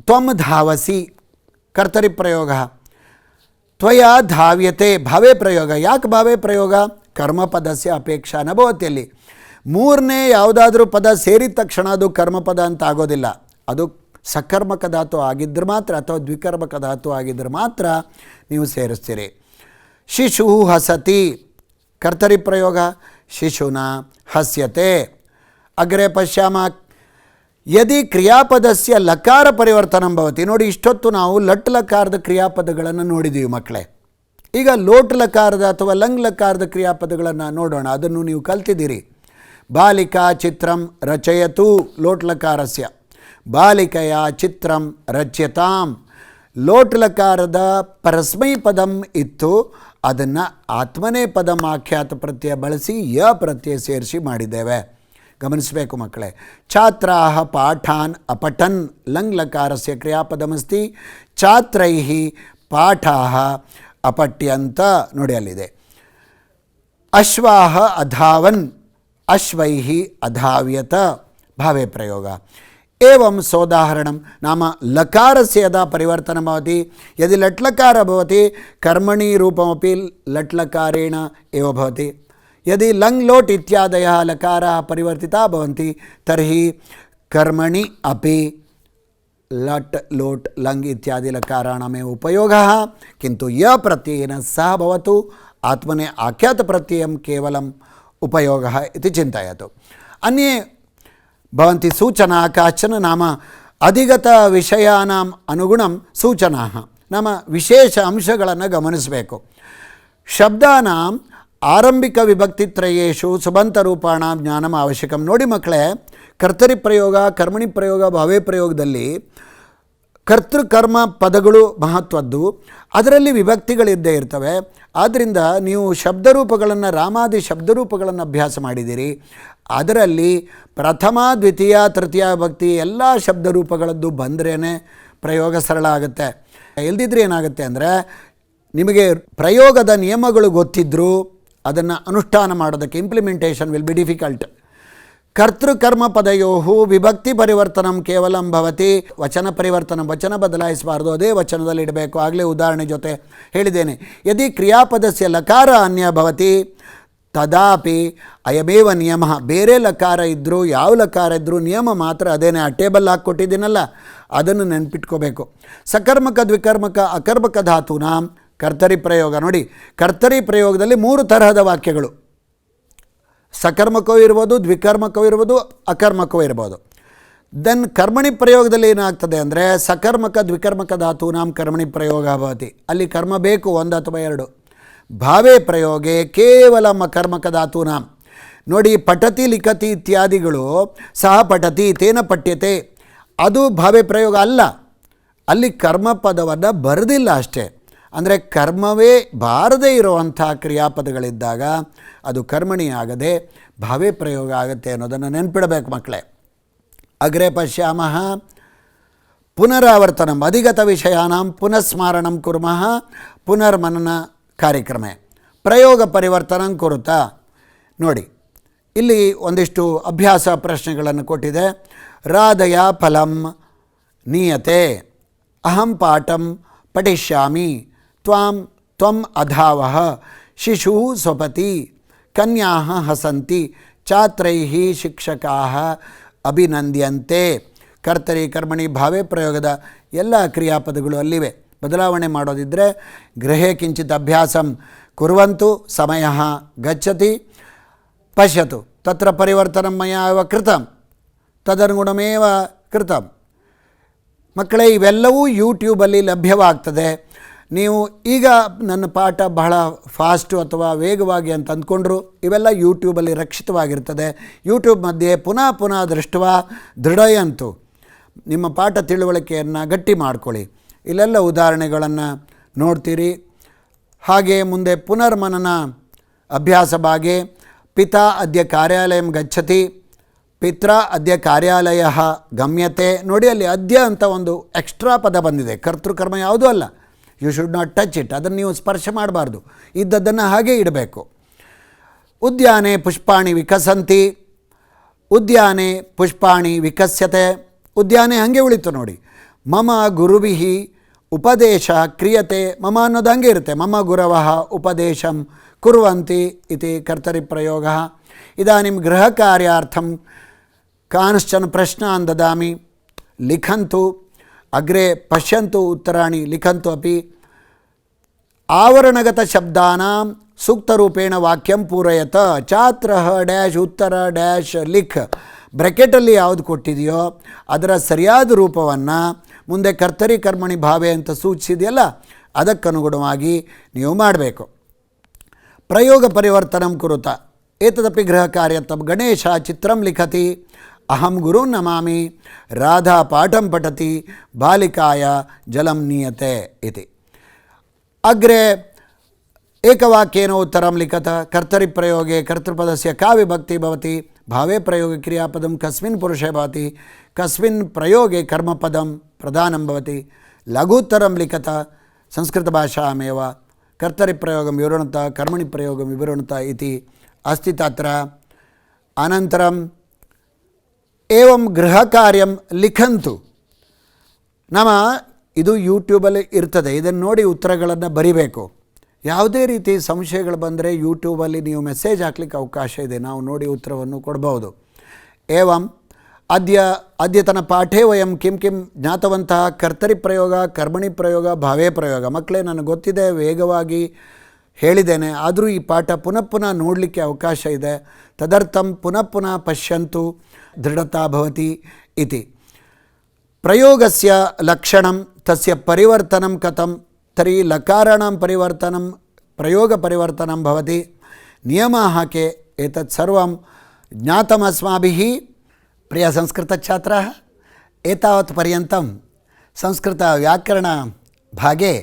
ತ್ವಂ ಧಾವಸಿ ಕರ್ತರಿ ಪ್ರಯೋಗ ತ್ವಯ ಧಾವ್ಯತೆ ಭಾವೇ ಪ್ರಯೋಗ ಯಾಕೆ ಭಾವೇ ಪ್ರಯೋಗ ಕರ್ಮಪದಸ್ಯ ಅಪೇಕ್ಷಾ ನ ಭವತಿ ಅಲ್ಲಿ ಮೂರನೇ ಯಾವುದಾದ್ರೂ ಪದ ಸೇರಿದ ತಕ್ಷಣ ಅದು ಕರ್ಮಪದ ಅಂತ ಆಗೋದಿಲ್ಲ ಅದು ಸಕರ್ಮಕ ಧಾತು ಆಗಿದ್ದರೆ ಮಾತ್ರ ಅಥವಾ ದ್ವಿಕರ್ಮಕ ಧಾತು ಆಗಿದ್ದರೆ ಮಾತ್ರ ನೀವು ಸೇರಿಸ್ತೀರಿ ಶಿಶು ಹಸತಿ ಕರ್ತರಿ ಪ್ರಯೋಗ ಶಿಶುನ ಹಸ್ಯತೆ ಅಗ್ರೆ ಪಶ್ಯಾಮ ಯದಿ ಕ್ರಿಯಾಪದಸ್ಯ ಲಕಾರ ಪರಿವರ್ತನಂ ಭವತಿ ನೋಡಿ ಇಷ್ಟೊತ್ತು ನಾವು ಲಟ್ ಲಕಾರದ ಕ್ರಿಯಾಪದಗಳನ್ನು ನೋಡಿದ್ದೀವಿ ಮಕ್ಕಳೇ ಈಗ ಲೋಟ್ ಲಕಾರದ ಅಥವಾ ಲಂಗ್ ಲಕಾರದ ಕ್ರಿಯಾಪದಗಳನ್ನು ನೋಡೋಣ ಅದನ್ನು ನೀವು ಕಲ್ತಿದ್ದೀರಿ ಬಾಲಿಕಾ ಚಿತ್ರಂ ರಚಯತು ಲೋಟ್ ಲಕಾರಸ್ಯ ಬಾಲಿಕೆಯ ಚಿತ್ರಂ ರಚ್ಯತಾಂ ಲೋಟ್ ಲಕಾರದ ಪರಸ್ಮೈ ಪದಂ ಇತ್ತು ಅದನ್ನು ಆತ್ಮನೇ ಪದಂ ಆಖ್ಯಾತ ಪ್ರತ್ಯಯ ಬಳಸಿ ಯ ಪ್ರತ್ಯಯ ಸೇರಿಸಿ ಮಾಡಿದ್ದೇವೆ ಗಮನಿಸಬೇಕು ಮಕ್ಕಳೇ ಛಾತ್ರಾಃ ಪಾಠಾನ್ ಅಪಠನ್ ಲಂಗ್ ಲಕಾರಸ್ಯ ಕ್ರಿಯಾಪದಮಸ್ತಿ ಛಾತ್ರೈಃ ಪಾಠಾಃ ಅಪಠ್ಯಂತ ನೋಡಿ ಅಲ್ಲಿದೆ ಅಶ್ವಾಃ ಅಧಾವನ್ ಅಶ್ವೈಃ ಅಧಾವ್ಯತ ಭಾವೇ ಪ್ರಯೋಗ एवं सोदाहरणं नाम लकारस्य यदा परिवर्तनं भवति यदि लट्लकार भवति कर्मणि रूपमपि लट्लकारेण एव भवति यदि लंग लोट इत्यादयः लकाराः परिवर्तिताः भवन्ति तर्हि कर्मणि अपि लट् लोट लंग इत्यादि लकाराणामेव उपयोगः किन्तु य प्रत्ययेन सह भवतु आत्मने आख्यात प्रत्ययं केवलम् उपयोगः इति चिन्तयतु अन्ये भवन्ति सूचना काचन नाम अधिगत विषयानाम् अनुगुणं सूचनाः नाम विशेष अंशಗಳನ್ನು ಗಮನಿಸಬೇಕು ಶಬ್ದಾನಾಂ ಆರಂಭಿಕ ವಿಭಕ್ತಿತ್ರಯೇಷು ಸುಬಂತರೂಪಾಣಾಂ ಜ್ಞಾನಂ ಅವಶ್ಯಕಂ ನೋಡಿ ಮಕ್ಕಳೇ ಕರ್ತರಿ ಪ್ರಯೋಗ ಕರ್ಮಣಿ ಪ್ರಯೋಗ ಭಾವೇ ಪ್ರಯೋಗದಲ್ಲಿ ಕರ್ತೃಕರ್ಮ ಪದಗಳು ಮಹತ್ವದ್ದು ಅದರಲ್ಲಿ ವಿಭಕ್ತಿಗಳಿದ್ದೇ ಇರ್ತವೆ ಆದ್ದರಿಂದ ನೀವು ಶಬ್ದರೂಪಗಳನ್ನು ರಾಮಾದಿ ಶಬ್ದರೂಪಗಳನ್ನು ಅಭ್ಯಾಸ ಮಾಡಿದ್ದೀರಿ ಅದರಲ್ಲಿ ಪ್ರಥಮ ದ್ವಿತೀಯ ತೃತೀಯ ವಿಭಕ್ತಿ ಎಲ್ಲ ಶಬ್ದರೂಪಗಳದ್ದು ಬಂದ್ರೇ ಪ್ರಯೋಗ ಸರಳ ಆಗುತ್ತೆ ಇಲ್ದಿದ್ರೆ ಏನಾಗುತ್ತೆ ಅಂದರೆ ನಿಮಗೆ ಪ್ರಯೋಗದ ನಿಯಮಗಳು ಗೊತ್ತಿದ್ದರೂ ಅದನ್ನು ಅನುಷ್ಠಾನ ಮಾಡೋದಕ್ಕೆ ಇಂಪ್ಲಿಮೆಂಟೇಷನ್ ವಿಲ್ ಬಿ ಡಿಫಿಕಲ್ಟ್ ಕರ್ತೃಕರ್ಮ ಪದಯೋಃ ವಿಭಕ್ತಿ ಪರಿವರ್ತನಂ ಕೇವಲಂ ಭವತಿ ವಚನ ಪರಿವರ್ತನ ವಚನ ಬದಲಾಯಿಸಬಾರ್ದು ಅದೇ ವಚನದಲ್ಲಿ ಇಡಬೇಕು ಆಗಲೇ ಉದಾಹರಣೆ ಜೊತೆ ಹೇಳಿದ್ದೇನೆ ಯದಿ ಕ್ರಿಯಾಪದಸ್ಯ ಲಕಾರ ಅನ್ಯ ಭವತಿ ತದಾಪಿ ಅಯಮೇವ ನಿಯಮ ಬೇರೆ ಲಕಾರ ಇದ್ದರೂ ಯಾವ ಲಕಾರ ಇದ್ದರೂ ನಿಯಮ ಮಾತ್ರ ಅದೇನೇ ಆ ಟೇಬಲ್ ಹಾಕ್ಕೊಟ್ಟಿದ್ದೀನಲ್ಲ ಅದನ್ನು ನೆನ್ಪಿಟ್ಕೋಬೇಕು ಸಕರ್ಮಕ ದ್ವಿಕರ್ಮಕ ಅಕರ್ಮಕ ಧಾತೂನಾಂ ಕರ್ತರಿ ಪ್ರಯೋಗ ನೋಡಿ ಕರ್ತರಿ ಪ್ರಯೋಗದಲ್ಲಿ 3 ತರಹದ ವಾಕ್ಯಗಳು ಸಕರ್ಮಕವೂ ಇರ್ಬೋದು ದ್ವಿಕರ್ಮಕವೂ ಇರ್ಬೋದು ಅಕರ್ಮಕವೂ ಇರ್ಬೋದು ದೆನ್ ಕರ್ಮಣಿ ಪ್ರಯೋಗದಲ್ಲಿ ಏನಾಗ್ತದೆ ಅಂದರೆ ಸಕರ್ಮಕ ದ್ವಿಕರ್ಮಕ ಧಾತೂನಾಂ ಕರ್ಮಣಿ ಪ್ರಯೋಗ ಭವತಿ ಅಲ್ಲಿ ಕರ್ಮ ಬೇಕು 1 ಅಥವಾ 2 ಭಾವೇ ಪ್ರಯೋಗೆ ಕೇವಲ ಕರ್ಮಕ ಧಾತೂನಾಂ ನೋಡಿ ಪಠತಿ ಲಿಖತಿ ಇತ್ಯಾದಿಗಳು ಸಹ ಪಠತಿ ತೇನ ಪಠ್ಯತೆ ಅದು ಭಾವೇ ಪ್ರಯೋಗ ಅಲ್ಲ ಅಲ್ಲಿ ಕರ್ಮಪದವನ್ನು ಬರೆದಿಲ್ಲ ಅಷ್ಟೇ ಅಂದರೆ ಕರ್ಮವೇ ಬಾರದೇ ಇರುವಂಥ ಕ್ರಿಯಾಪದಗಳಿದ್ದಾಗ ಅದು ಕರ್ಮಣಿ ಆಗದೆ ಭಾವೇ ಪ್ರಯೋಗ ಆಗುತ್ತೆ ಅನ್ನೋದನ್ನು ನೆನ್ಪಿಡಬೇಕು ಮಕ್ಕಳೇ ಅಗ್ರೆ ಪಶ್ಯಾಮಃ ಪುನರಾವರ್ತನಂ ಅಧಿಗತ ವಿಷಯಾನಾಂ ಪುನಃಸ್ಮರಣಂ ಕುರ್ಮಃ ಪುನರ್ಮನನ ಕಾರ್ಯಕ್ರಮ ಪ್ರಯೋಗ ಪರಿವರ್ತನಂ ಕುರುತಾ ನೋಡಿ ಇಲ್ಲಿ ಒಂದಿಷ್ಟು ಅಭ್ಯಾಸ ಪ್ರಶ್ನೆಗಳನ್ನು ಕೊಟ್ಟಿದೆ ರಾಧಯ ಫಲಂ ನೀಯತೆ ಅಹಂ ಪಾಠಂ ಪಠಿಷ್ಯಾಮಿ ತ್ವಂ ಅಧಾವಃ ಶಿಶು ಸ್ವಪತಿ ಕನ್ಯಾಃ ಹಸಂತಿ ಛಾತ್ರೈಃ ಶಿಕ್ಷಕಾಃ ಅಭಿನಂದ್ಯಂತೆ ಕರ್ತರಿ ಕರ್ಮಣಿ ಭಾವೇ ಪ್ರಯೋಗದ ಎಲ್ಲ ಕ್ರಿಯಾಪದಗಳು ಅಲ್ಲಿವೆ ಬದಲಾವಣೆ ಮಾಡೋದಿದ್ದರೆ ಗೃಹೇ ಕಿಂಚಿತ್ ಅಭ್ಯಾಸಂ ಕುರ್ವಂತು ಸಮಯಃ ಗಚ್ಚತಿ ಪಶ್ಯತು ತತ್ರ ಪರಿವರ್ತನಂ ಮಯಾ ಎವ ಕೃತಂ ತದನುಗುಣಮೇವ ಕೃತಂ ಮಕ್ಕಳೇ, ಇವೆಲ್ಲವೂ ಯೂಟ್ಯೂಬಲ್ಲಿ ಲಭ್ಯವಾಗ್ತದೆ. ನೀವು ಈಗ ನನ್ನ ಪಾಠ ಬಹಳ ಫಾಸ್ಟು ಅಥವಾ ವೇಗವಾಗಿ ಅಂತ ಅಂದ್ಕೊಂಡ್ರು, ಇವೆಲ್ಲ ಯೂಟ್ಯೂಬಲ್ಲಿ ರಕ್ಷಿತವಾಗಿರ್ತದೆ. ಯೂಟ್ಯೂಬ್ ಮಧ್ಯೆ ಪುನಃ ಪುನಃ ದೃಷ್ಟವಾ ದೃಢಯಂತು, ನಿಮ್ಮ ಪಾಠ ತಿಳುವಳಿಕೆಯನ್ನು ಗಟ್ಟಿ ಮಾಡ್ಕೊಳ್ಳಿ. ಇಲ್ಲೆಲ್ಲ ಉದಾಹರಣೆಗಳನ್ನು ನೋಡ್ತೀರಿ. ಹಾಗೆ ಮುಂದೆ ಪುನರ್ಮನನ ಅಭ್ಯಾಸ ಭಾಗೆ ಪಿತಾ ಅದ್ಯ ಕಾರ್ಯಾಲಯಂ ಗಚ್ಚತಿ, ಪಿತ್ರ ಅದ್ಯ ಕಾರ್ಯಾಲಯ ಗಮ್ಯತೆ. ನೋಡಿ, ಅಲ್ಲಿ ಅದ್ಯ ಅಂತ ಒಂದು ಎಕ್ಸ್ಟ್ರಾ ಪದ ಬಂದಿದೆ. ಕರ್ತೃಕರ್ಮ ಯಾವುದೂ ಅಲ್ಲ. You should not touch it. ಅದನ್ನು ನೀವು ಸ್ಪರ್ಶ ಮಾಡಬಾರ್ದು, ಇದ್ದದ್ದನ್ನು ಹಾಗೇ ಇಡಬೇಕು. ಉದ್ಯಾನೆ ಪುಷ್ಪಾಣಿ ವಿಕಸಂತಿ, ಉದ್ಯಾನೆ ಪುಷ್ಪಾಣಿ ವಿಕಸ್ಯತೆ. ಉದ್ಯಾನೆ ಹಾಗೆ ಉಳಿತು ನೋಡಿ. ಮಮ ಗುರುವಿಹಿ ಉಪದೇಶ ಕ್ರಿಯತೆ. ಮಮ ಅನ್ನೋದು ಹಂಗೆ ಇರುತ್ತೆ. ಮಮ ಗುರವಃ ಉಪದೇಶಂ ಕುರ್ವಂತಿ ಇತಿ ಕರ್ತರಿ ಪ್ರಯೋಗ. ಇದಾನಿಂ ಗೃಹ ಕಾರ್ಯಾರ್ಥಂ ಕಾನಶ್ಚನ ಪ್ರಶ್ನಾನ್ ದದಾಮಿ, ಲಿಖಂತು ಅಗ್ರೆ ಪಶ್ಯಂತು ಉತ್ತರಾಣಿ ಲಿಖಂತು ಅಪಿ. ಆವರಣಗತ ಶಬ್ದಾನಾಂ ಸೂಕ್ತರೂಪೇಣ ವಾಕ್ಯಂ ಪೂರಯತ. ಛಾತ್ರ ಡ್ಯಾಶ್ ಉತ್ತರ ಡ್ಯಾಶ್ ಲಿಖ್, ಬ್ರ್ಯಾಕೆಟಲ್ಲಿ ಯಾವುದು ಕೊಟ್ಟಿದೆಯೋ ಅದರ ಸರಿಯಾದ ರೂಪವನ್ನು ಮುಂದೆ ಕರ್ತರಿ ಕರ್ಮಣಿ ಭಾವೆ ಅಂತ ಸೂಚಿಸಿದೆಯಲ್ಲ, ಅದಕ್ಕನುಗುಣವಾಗಿ ನೀವು ಮಾಡಬೇಕು. ಪ್ರಯೋಗ ಪರಿವರ್ತನಂ ಕುರುತ ಏತದಪಿ ಗೃಹ ಕಾರ್ಯತ್ವ. ಗಣೇಶ ಚಿತ್ರಂ ಲಿಖತಿ, ಅಹಂ ಗುರು ನಮಾಮಿ, ರಾಧಾ ಪಾಠಂ ಪಠತಿ, ಬಾಲಿಕಾಯ ಜಲಂ ನೀಯತೆ ಇತಿ. ಅಗ್ರೆ ಏಕವಾಕ್ಯೇನ ಉತ್ತರಂ ಲಿಖತ. ಕರ್ತರಿ ಪ್ರಯೋಗೆ ಕರ್ತೃಪದಸ್ಯ ಕಾ ವಿಭಕ್ತಿ ಭವತಿ, ಭಾವೇ ಪ್ರಯೋಗೆ ಕ್ರಿಯಾಪದಂ ಕಸ್ಮಿನ್ ಪುರುಷೇ ಭವತಿ, ಕಸ್ಮಿನ್ ಪ್ರಯೋಗೆ ಕರ್ಮಪದಂ ಪ್ರಧಾನಂ ಭವತಿ. ಲಘುತ್ತರಂ ಲಿಖತ ಸಂಸ್ಕೃತ ಭಾಷಾಮೇವ ಕರ್ತರಿ ಪ್ರಯೋಗಂ ವಿವೃಣತ ಕರ್ಮಣಿ ಪ್ರಯೋಗಂ ವಿವೃಣತ ಇತಿ ಅಸ್ತಿ ತತ್ರ. ಅನಂತರಂ ಏವಂ ಗೃಹ ಕಾರ್ಯಂ ಲಿಖಂತು. ನಮ್ಮ ಇದು ಯೂಟ್ಯೂಬಲ್ಲಿ ಇರ್ತದೆ, ಇದನ್ನು ನೋಡಿ ಉತ್ತರಗಳನ್ನು ಬರಿಬೇಕು. ಯಾವುದೇ ರೀತಿ ಸಂಶಯಗಳು ಬಂದರೆ ಯೂಟ್ಯೂಬಲ್ಲಿ ನೀವು ಮೆಸೇಜ್ ಹಾಕ್ಲಿಕ್ಕೆ ಅವಕಾಶ ಇದೆ, ನಾವು ನೋಡಿ ಉತ್ತರವನ್ನು ಕೊಡ್ಬೋದು. ಏವಂ ಅದ್ಯತನ ಪಾಠೇ ವಯಂ ಕಿಂ ಕಿಂ ಜ್ಞಾತವಂತಹ ಕರ್ತರಿ ಪ್ರಯೋಗ ಕರ್ಮಣಿ ಪ್ರಯೋಗ ಭಾವೇ ಪ್ರಯೋಗ. ಮಕ್ಕಳೇ, ನನಗೆ ಗೊತ್ತಿದೆ, ವೇಗವಾಗಿ ಹೇಳಿದ್ದೇನೆ, ಆದರೂ ಈ ಪಾಠ ಪುನಃ ಪುನಃ ನೋಡಲಿಕ್ಕೆ ಅವಕಾಶ ಇದೆ. ತದರ್ಥಂ ಪುನಃ ಪುನಃ ಪಶ್ಯಂತು ದೃಢತಾ ಭವತಿ ಇತಿ. ಪ್ರಯೋಗಸ್ಯ ಲಕ್ಷಣಂ ತಸ್ಯ ಪರಿವರ್ತನಂ ಕಥಂ ತರ್हि ಲಕಾರಾಣಾಂ ಪರಿವರ್ತನಂ ಪ್ರಯೋಗ ಪರಿವರ್ತನಂ ಭವತಿ. ನಿಯಮಾಃ के एतत् सर्वं ज्ञातमस्माभिः. प्रिय संस्कृतछात्राः, एतावत् पर्यन्तं संस्कृतव्याकरणभागे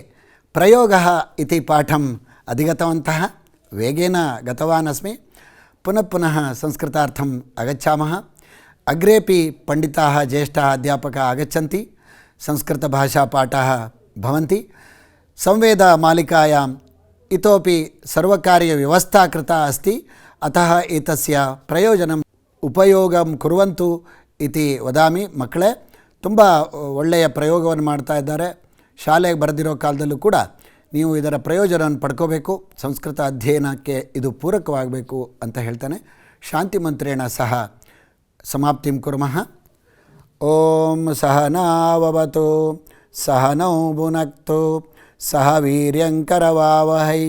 प्रयोगः इति पाठम् अधिगतवन्तः. वेगेन गतवान् अस्मि. पुनः पुनः संस्कृतार्थम् आगच्छामः. अग्रेपि पंडिताः ज्येष्ठाः अध्यापकाः आगच्छन्ति, संस्कृतभाषापाठाः भवन्ति. संवेदमालिकायाम् इतोपि सर्वकारीयव्यवस्था कृता अस्ति, अतः एतस्य प्रयोजनम् ಉಪಯೋಗಂ ಕುರುವಂತು ಇತಿ ವದಾಮಿ. ಮಕ್ಕಳೇ, ತುಂಬ ಒಳ್ಳೆಯ ಪ್ರಯೋಗವನ್ನು ಮಾಡ್ತಾ ಇದ್ದಾರೆ. ಶಾಲೆಗೆ ಬರೆದಿರೋ ಕಾಲದಲ್ಲೂ ಕೂಡ ನೀವು ಇದರ ಪ್ರಯೋಜನವನ್ನು ಪಡ್ಕೋಬೇಕು. ಸಂಸ್ಕೃತ ಅಧ್ಯಯನಕ್ಕೆ ಇದು ಪೂರಕವಾಗಬೇಕು ಅಂತ ಹೇಳ್ತಾನೆ. ಶಾಂತಿ ಮಂತ್ರೇಣ ಸಹ ಸಮಾಪ್ತಿಂ ಕುರ್ಮಃ. ಓಂ ಸಹನಾವವತು ಸಹನೌ ಭುನಕ್ತು ಸಹ ವೀರ್ಯಂಕರವಾವಹೈ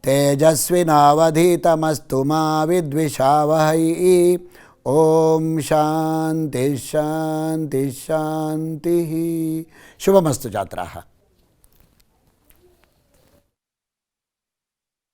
ತೇಜಸ್ವಿನಾವಧೀತಮಸ್ತು ಮಾ ವಿದ್ವಿಷಾವಹೈ. ಓಂ ಶಾಂತಿ ಶಾಂತಿ ಶಾಂತಿ. ಶುಭಮಸ್ತು ಛಾತ್ರಾಃ.